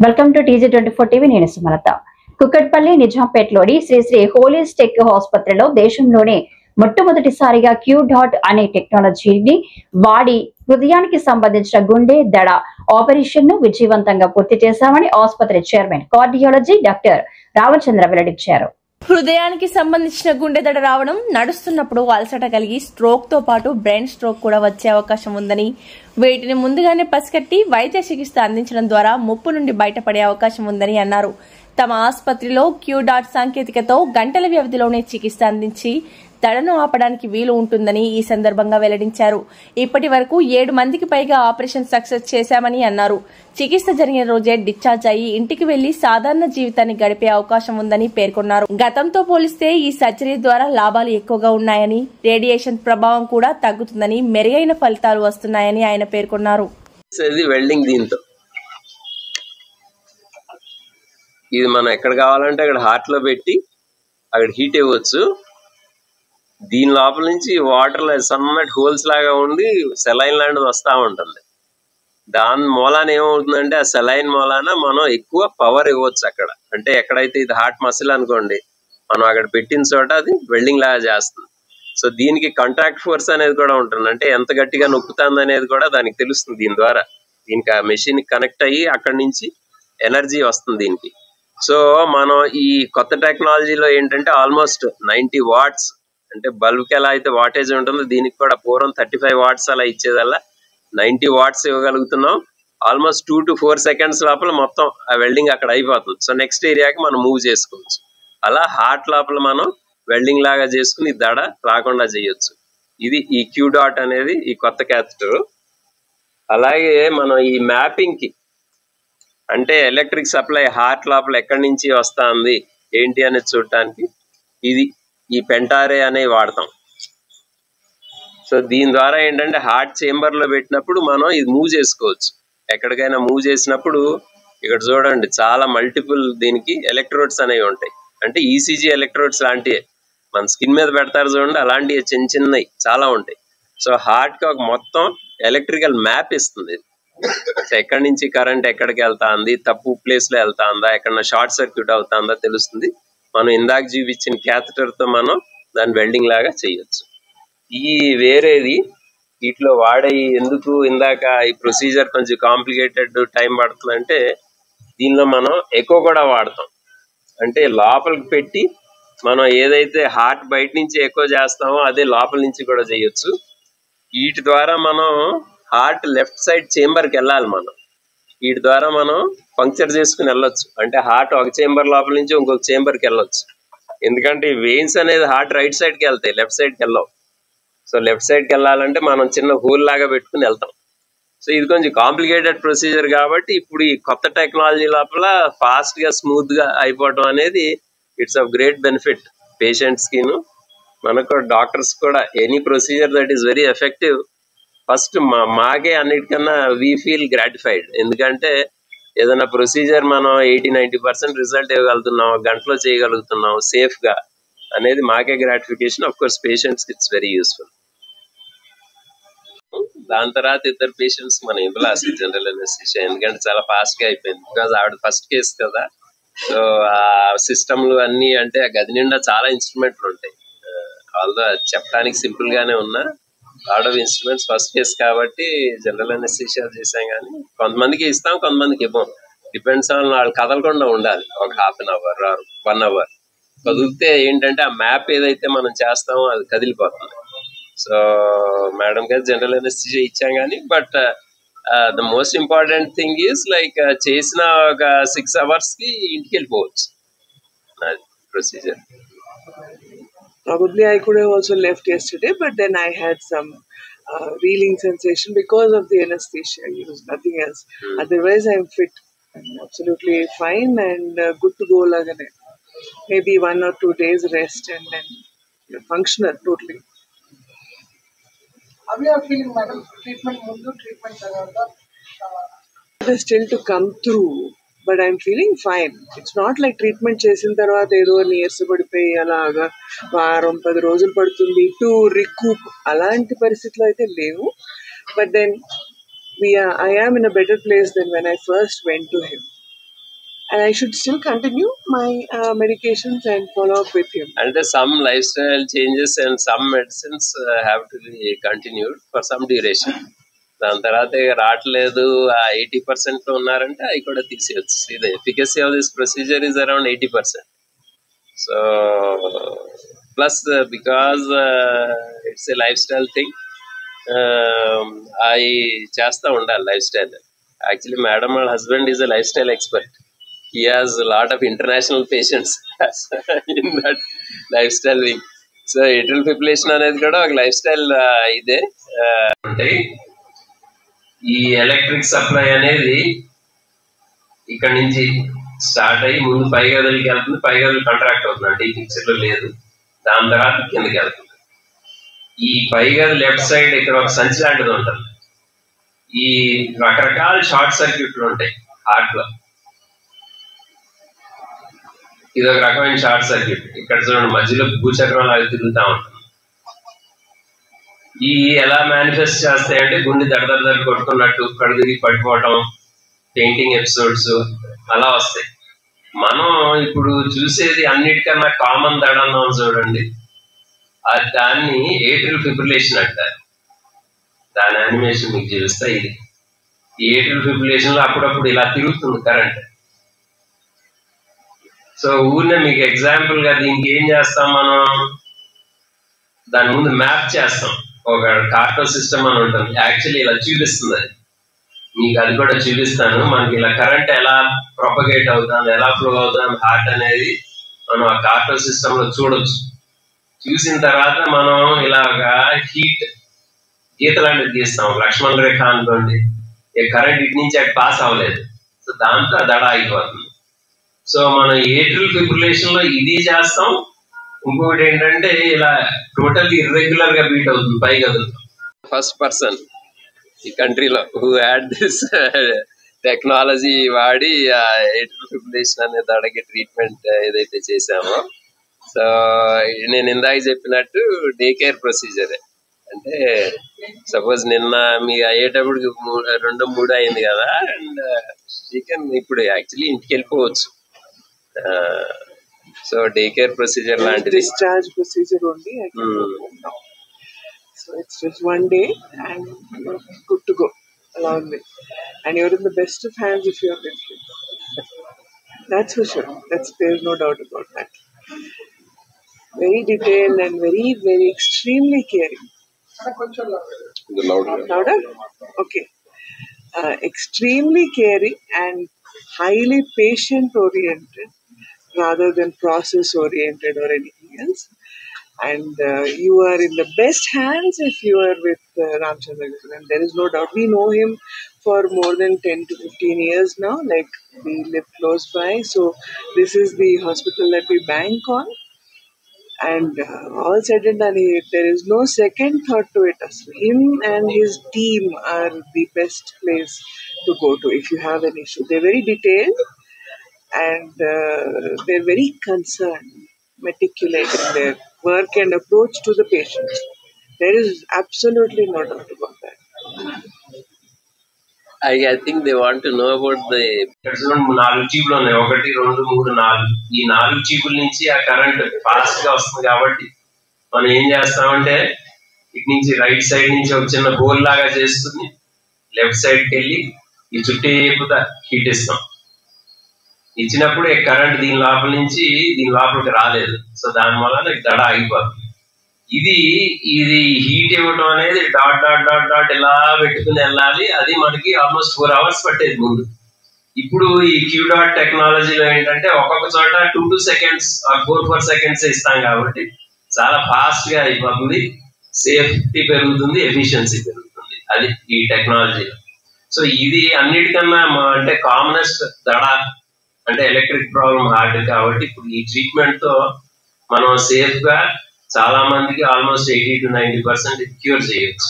Welcome to TG24 TV. నేను Sumalatha. Kukatpally నిజాంపేటలోని Shri holistic ఆసుపత్రిలో దేశంలోనే మొట్టమొదటిసారిగా క్యూ.డాట్ అనే టెక్నాలజీని వాడి హృదయానికి సంబంధించిన గుండె దడ ఆపరేషన్ ను విజయవంతంగా పూర్తి చేశామని ఆసుపత్రి చైర్మన్ కార్డియాలజీ డాక్టర్ రామచంద్ర వెల్లడించారు. హృదయానికి సంబంధించిన గుండె దడ రావడం, నడుస్తున్నప్పుడు అలసట కలిగి స్ట్రోక్ తో పాటు బ్రెయిన్ స్ట్రోక్ కూడా వచ్చే అవకాశం ఉందని, వీటిని ముందుగానే పసిగట్టి వైద్య చికిత్స అందించడం ద్వారా ముప్పు నుండి బయటపడే అవకాశం ఉందని అన్నారు. తమ ఆసుపత్రిలో క్యూ.డాట్ సాంకేతికతో గంటల వ్యవధిలోనే చికిత్స అందించి దడను ఆపడానికి వీలు ఉంటుందని ఈ సందర్భంగా వెల్లడించారు. ఇప్పటి వరకు 7 మందికి పైగా ఆపరేషన్ సక్సెస్ చేశామని అన్నారు. చికిత్స జరిగిన రోజే డిశ్చార్జ్ అయ్యి ఇంటికి వెళ్లి సాధారణ జీవితాన్ని గడిపే అవకాశం ఉందని పేర్కొన్నారు. గతంతో పోలిస్తే ఈ సర్జరీ ద్వారా లాభాలు ఎక్కువగా ఉన్నాయని, రేడియేషన్ ప్రభావం కూడా తగ్గుతుందని, మెరుగైన ఫలితాలు వస్తున్నాయని ఆయన పేర్కొన్నారు. ఇది మనం ఎక్కడ కావాలంటే అక్కడ హార్ట్ లో పెట్టి అక్కడ హీట్ ఇవ్వచ్చు. దీని లోపల నుంచి వాటర్ సన్నటి హోల్స్ లాగా ఉండి సెలైన్ లాంటిది వస్తూ ఉంటుంది. దాని మూలాన ఏమవుతుందంటే ఆ సెలైన్ మూలాన మనం ఎక్కువ పవర్ ఇవ్వచ్చు అక్కడ. అంటే ఎక్కడైతే ఇది హార్ట్ మసిల్ అనుకోండి, మనం అక్కడ పెట్టిన చోట అది వెల్డింగ్ లాగా చేస్తుంది. సో దీనికి కాంట్రాక్ట్ ఫోర్స్ అనేది కూడా ఉంటుంది. అంటే ఎంత గట్టిగా నొక్కుతుంది అనేది కూడా దానికి తెలుస్తుంది. దీని ద్వారా దీనికి ఆ మెషిన్ కనెక్ట్ అయ్యి అక్కడి నుంచి ఎనర్జీ వస్తుంది దీనికి. సో మనం ఈ కొత్త టెక్నాలజీలో ఏంటంటే ఆల్మోస్ట్ 90 వాట్స్, అంటే బల్బ్కి ఎలా అయితే వాటేజ్ ఉంటుందో దీనికి కూడా పూర్వం 35 వాట్స్ అలా ఇచ్చేదల్లా 90 వాట్స్ ఇవ్వగలుగుతున్నాం. ఆల్మోస్ట్ 2 to 4 seconds లోపల మొత్తం ఆ వెల్డింగ్ అక్కడ అయిపోతుంది. సో నెక్స్ట్ ఏరియాకి మనం మూవ్ చేసుకోవచ్చు. అలా హార్ట్ లోపల మనం వెల్డింగ్ లాగా చేసుకుని దడ రాకుండా చేయొచ్చు. ఇది ఈ క్యూ.డాట్ అనేది ఈ కొత్త క్యాథెటర్. అలాగే మనం ఈ మ్యాపింగ్ కి, అంటే ఎలక్ట్రిక్ సప్లై హార్ట్ లోపల ఎక్కడి నుంచి వస్తుంది ఏంటి అనేది చూడటానికి ఇది ఈ పెంటారే అనేవి వాడతాం. సో దీని ద్వారా ఏంటంటే హార్ట్ చేంబర్ లో పెట్టినప్పుడు మనం ఇది మూవ్ చేసుకోవచ్చు. ఎక్కడికైనా మూవ్ చేసినప్పుడు ఇక్కడ చూడండి చాలా మల్టిపుల్ దీనికి ఎలక్ట్రోడ్స్ అనేవి ఉంటాయి. అంటే ఈసీజీ ఎలక్ట్రోడ్స్ లాంటివి మన స్కిన్ మీద పెడతారు చూడండి, అలాంటివి చిన్న చిన్నవి చాలా ఉంటాయి. సో హార్ట్ కి ఒక మొత్తం ఎలక్ట్రికల్ మ్యాప్ ఇస్తుంది. సో ఎక్కడి నుంచి కరెంట్ ఎక్కడికి వెళ్తాంది, తప్పు ప్లేస్ లో వెళ్తాందా, ఎక్కడన్నా షార్ట్ సర్క్యూట్ అవుతాందా తెలుస్తుంది. మనం ఇందాక చూపించిన క్యాథెటర్ తో మనం దాన్ని వెల్డింగ్ లాగా చేయొచ్చు. ఈ వేరేది వీటిలో వాడే ఎందుకు ఇందాక ఈ ప్రొసీజర్ కొంచెం కాంప్లికేటెడ్ టైం పడుతుందంటే దీనిలో మనం ఎకో కూడా వాడతాం. అంటే లోపలికి పెట్టి మనం ఏదైతే హార్ట్ బయట నుంచి ఎకో చేస్తామో అదే లోపల నుంచి కూడా చేయొచ్చు. వీటి ద్వారా మనం హార్ట్ లెఫ్ట్ సైడ్ చేంబర్కి వెళ్ళాలి. మనం వీటి ద్వారా మనం పంక్చర్ చేసుకుని వెళ్ళొచ్చు. అంటే హార్ట్ ఒక చేంబర్ లోపల నుంచి ఇంకొక చేంబర్కి వెళ్ళొచ్చు. ఎందుకంటే ఈ వెయిన్స్ అనేది హార్ట్ రైట్ సైడ్కి వెళ్తాయి, లెఫ్ట్ సైడ్కి వెళ్ళవు. సో లెఫ్ట్ సైడ్కి వెళ్ళాలంటే మనం చిన్న హోల్ లాగా పెట్టుకుని వెళ్తాం. సో ఇది కొంచెం కాంప్లికేటెడ్ ప్రొసీజర్ కాబట్టి ఇప్పుడు ఈ కొత్త టెక్నాలజీ లోపల ఫాస్ట్ గా స్మూత్ గా అయిపోవడం అనేది it's of great benefit patients కి, మనకు డాక్టర్స్ కూడా. Any procedure that is very effective first మాకే అన్నిటికన్నా వీ ఫీల్ గ్రాటిఫైడ్. ఎందుకంటే ఏదైనా ప్రొసీజర్ మనం 80-90% రిజల్ట్ ఇవ్వగలుగుతున్నాం, గంటలో చేయగలుగుతున్నాం సేఫ్ గా అనేది మాకే gratification. Of course patients it's very useful. దాని తర్వాత ఇద్దరు పేషెంట్స్ మనం ఇవ్వాలి జనరల్ అనెస్థీషియా, ఎందుకంటే చాలా ఫాస్ట్ గా అయిపోయింది. బికాజ్ ఆవిడ ఫస్ట్ కేసు కదా. సో ఆ సిస్టమ్లు అన్ని అంటే ఆ గది నిండా చాలా ఇన్స్ట్రుమెంట్లు ఉంటాయి. ఆల్దో చెప్పడానికి సింపుల్ గానే ఉన్నా lot of instruments first case కాబట్టి జనరల్ అనెస్థీషియా చేసాం. కానీ కొంతమందికి ఇస్తాం, కొంతమందికి ఇవ్వం. డిపెండ్స్ ఆన్ వాళ్ళు కదలకుండా ఉండాలి ఒక 1/2 hour or 1 hour. కదిలితే ఏంటంటే ఆ మ్యాప్ ఏదైతే మనం చేస్తామో అది కదిలిపోతుంది. సో మేడం గారు జనరల్ అనెస్థీషియా ఇచ్చాం కానీ but the most important thing is like చేసిన ఒక 6 hours కి ఇంటికి వెళ్ళిపోవచ్చు. అది procedure. Probably I could have also left yesterday, but then I had some reeling sensation because of the anesthesia. It was nothing else. Otherwise, I'm fit. I'm absolutely fine and good to go. Lagane. Maybe 1 or 2 days rest and then you're functional totally. How are you feeling, madam? Treatment mundu, treatment tarvata? It is still to come through. But I'm feeling fine. It's not like treatment చేసిన తర్వాత ఏదో నీరసపడిపోయి అలాగా 10 రోజులు పడుతుంది to recoup అలాంటి పరిస్థితులు అయితే లేవు. But then I am in a better place than when I first went to him. and I should still continue my medications and follow up with him. And some lifestyle changes and some medicines have to be continued for some duration. దాని తర్వాత రావట్లేదు 80% లో ఉన్నారంటే అవి కూడా తీసేయచ్చు. ఇది efficacy of this procedure is around 80%. So plus because it's a life style thing, అవి చేస్తూ ఉండాలి లైఫ్ స్టైల్. యాక్చువల్లీ మేడం వాళ్ళ husband is a life style expert. He has a lot of international patients in that lifestyle wing. So atrial fibrillation అనేది కూడా ఒక life style ఇదే. అంటే ఈ ఎలక్ట్రిక్ సప్లై అనేది ఇక్కడ నుంచి స్టార్ట్ అయ్యి ముందు పై గదులకి వెళ్తుంది, పై గదులు కాంట్రాక్ట్ అవుతుంది, అంటే ఈ పిక్చర్ లో లేదు. దాని తర్వాత కిందకి వెళ్తుంది. ఈ పై గది లెఫ్ట్ సైడ్ ఇక్కడ ఒక సంచి లాంటిది ఉంటుంది. ఈ రకరకాల షార్ట్ సర్క్యూట్లు ఉంటాయి హార్ట్ లో. ఇది ఒక రకమైన షార్ట్ సర్క్యూట్. ఇక్కడ చూడండి మధ్యలో భూచక్రం లాగా తిరుగుతూ ఉంటుంది. ఈ ఎలా మేనిఫెస్ట్ చేస్తాయంటే గుండె దడ కొట్టుకున్నట్టు, కడు తిరిగి పడిపోవటం, పెయింటింగ్ ఎపిసోడ్స్ అలా వస్తాయి. మనం ఇప్పుడు చూసేది అన్నిటికన్నా కామన్ దడ అన్నాం చూడండి, దాన్ని ఏట్రియల్ ఫిబ్రిలేషన్ అంటారు. దాని యానిమేషన్ మీకు చూపిస్తా. ఇది ఈ ఏట్రియల్ ఫిబ్రిలేషన్ లో అప్పుడప్పుడు ఇలా తిరుగుతుంది కరెంట్. సో ఊరినే మీకు ఎగ్జాంపుల్ గా దీనికి ఏం చేస్తాం మనం, దాని ముందు మ్యాప్ చేస్తాం. ఒక కార్టో సిస్టమ్ అని ఉంటుంది, యాక్చువల్లీ ఇలా చూపిస్తుంది. అది మీకు అది కూడా చూపిస్తాను. మనకి ఇలా కరెంట్ ఎలా ప్రొపగేట్ అవుతుంది, ఎలా ఫ్లో అవుతుంది హార్ట్ అనేది మనం ఆ కార్టో సిస్టమ్ లో చూడొచ్చు. చూసిన తర్వాత మనం ఇలాగా హీట్ గీత లాంటిది గీస్తాం. లక్ష్మణ్ రేఖ అనుకోండి, కరెంట్ ఇటు నుంచి అటు పాస్ అవ్వలేదు, సో దాంతో దడ అయిపోతుంది. సో మనం ఏట్రియల్ ఫిబ్రిలేషన్ లో ఇది చేస్తాం. ఇంకొకటి ఏంటంటే ఇలా టోటల్ ఇర్రెగ్యులర్ గా బీట్ అవుతుంది పై గదులతో. ఫస్ట్ పర్సన్ ఈ కంట్రీలో హూ హ్యాడ్ దిస్ టెక్నాలజీ వాడి ఏట్రియల్ ఫిబ్రిలేషన్ అనే దడకి ట్రీట్మెంట్ ఏదైతే చేసామో, సో నేను ఇందాక చెప్పినట్టు డే కేర్ ప్రొసీజరే. అంటే సపోజ్ నిన్న మీ అయ్యేటప్పుడు 2-3 అయింది కదా, అండ్ ఇప్పుడు యాక్చువల్లీ ఇంటికి వెళ్ళిపోవచ్చు. సో డే కేర్ ప్రొసీజర్ లాంటిది, discharge procedure only. So it's just one day and you're good to go along with, and you're in the best of hands if you're with him. That's for sure. There's no doubt about that. Very detailed and very, very extremely caring. Louder? Okay. Extremely caring and highly patient oriented rather than process oriented or anything else. And you are in the best hands if you are with Ramchandra Garu, and there is no doubt. We know him for more than 10 to 15 years now. Like, we live close by, so this is the hospital that we bank on. And all said and done, there is no second thought to it. Him and his team are the best place to go to if you have an issue. They're very detailed and they're very concerned, meticulous in their work and approach to the patient. There is absolutely no doubt about that. I think they want to know about the 4 ట్యూబ్లు ఉన్నాయి. 1, 2, 3, 4. ఈ 4 ట్యూబుల నుంచి ఆ current fast గా వస్తుంది. కాబట్టి మనం ఏం చేస్తామంటే ఇటు నుంచి రైట్ సైడ్ నుంచి ఒక చిన్న హోల్ లాగా చేస్తుంది, లెఫ్ట్ సైడ్కి వెళ్ళి ఈ చుట్టేపుతా హీట్ ఇస్తాం. ఇచ్చినప్పుడు కరెంట్ దీని లోపల నుంచి దీని లోపలికి రాలేదు, సో దాని వల్ల దడ ఆగిపోతుంది. ఇది హీట్ ఇవ్వడం అనేది డాట్ డాట్ డాట్ డాట్ ఇలా పెట్టుకుని వెళ్ళాలి. అది మనకి ఆల్మోస్ట్ 4 hours పట్టేది ముందు. ఇప్పుడు ఈ క్యూ డాట్ టెక్నాలజీలో ఏంటంటే ఒక్కొక్క చోట 2 seconds or 4 seconds ఇస్తాం కాబట్టి చాలా ఫాస్ట్ గా అయిపోతుంది, సేఫ్టీ పెరుగుతుంది, ఎఫిషియన్సీ పెరుగుతుంది. అది ఈ టెక్నాలజీలో. సో ఇది అన్నిటికన్నా అంటే కామనెస్ట్ దడ అంటే ఎలక్ట్రిక్ ప్రాబ్లం హార్ట్ కాబట్టి ఇప్పుడు ఈ ట్రీట్మెంట్ తో మనం సేఫ్ గా చాలా మందికి ఆల్మోస్ట్ 80 to 90% క్యూర్ చేయొచ్చు.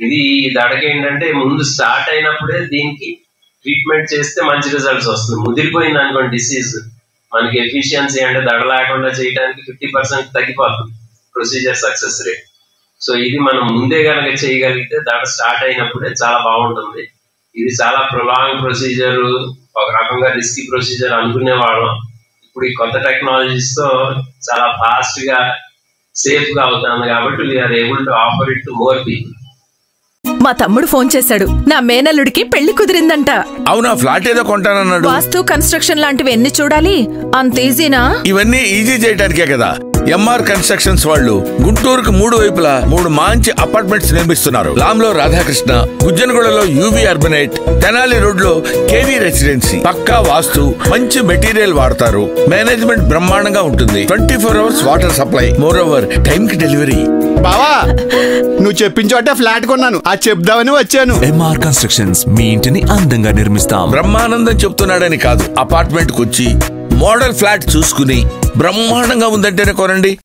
ఇది దడకి ఏంటంటే ముందు స్టార్ట్ అయినప్పుడే దీనికి ట్రీట్మెంట్ చేస్తే మంచి రిజల్ట్స్ వస్తుంది. ముదిరిపోయింది అనుకోండి డిసీజ్, మనకి ఎఫిషియన్సీ అంటే దడ లేకుండా చేయడానికి 50% తగ్గిపోతుంది ప్రొసీజర్ సక్సెస్ రేట్. సో ఇది మనం ముందే కనుక చేయగలిగితే దడ స్టార్ట్ అయినప్పుడే చాలా బాగుంటుంది. ఇది చాలా ప్రొలాంగ్ ప్రొసీజర్, ఒక రకంగా రిస్కీ ప్రొసీజర్ అనుకునేవాళ్ళం. ఇప్పుడు ఈ కొత్త టెక్నాలజీస్ తో చాలా ఫాస్ట్ గా సేఫ్ గా అవుతుంది కాబట్టి we are able to offer it to more people. మా తమ్ముడు ఫోన్ చేశాడు, నా మేనల్లుడికి పెళ్లి కుదిరిందంట. అవునా? ఫ్లాట్ ఏదో కొంటానన్నాడు. వాస్తు కన్స్ట్రక్షన్ లాంటివి ఎన్ని చూడాలి, అంత ఈజీనా? ఇవన్నీ ఈజీ చేయడానికే కదా ఎంఆర్ కన్స్ట్రక్షన్స్ వాళ్ళు గుంటూరుకు 3 వైపులా 3 మంచి అపార్ట్మెంట్స్ నిర్మిస్తున్నారు. లాంలో రాధాకృష్ణ, గుజ్జనగూడలో యూవి అర్బనైట్, తెనాలి రోడ్ లో కేవీ రెసిడెన్సీ. పక్కా వాస్తు, మంచి మెటీరియల్ వాడతారు, మేనేజ్మెంట్ బ్రహ్మాండంగా ఉంటుంది, 24 hours water supply, more over time కి డెలివరీ. బావా, నువ్వు చెప్పిన చోట ఫ్లాట్ కొన్నాను, అది చెప్దామని వచ్చాను. ఎంఆర్ కన్స్ట్రక్షన్స్ మీ ఇంటిని అందంగా నిర్మిస్తాం. బ్రహ్మానందం చెప్తున్నాడని కాదు, అపార్ట్మెంట్ కు వచ్చి మోడల్ ఫ్లాట్ చూసుకుని బ్రహ్మాండంగా ఉందంటేనే కొనండి.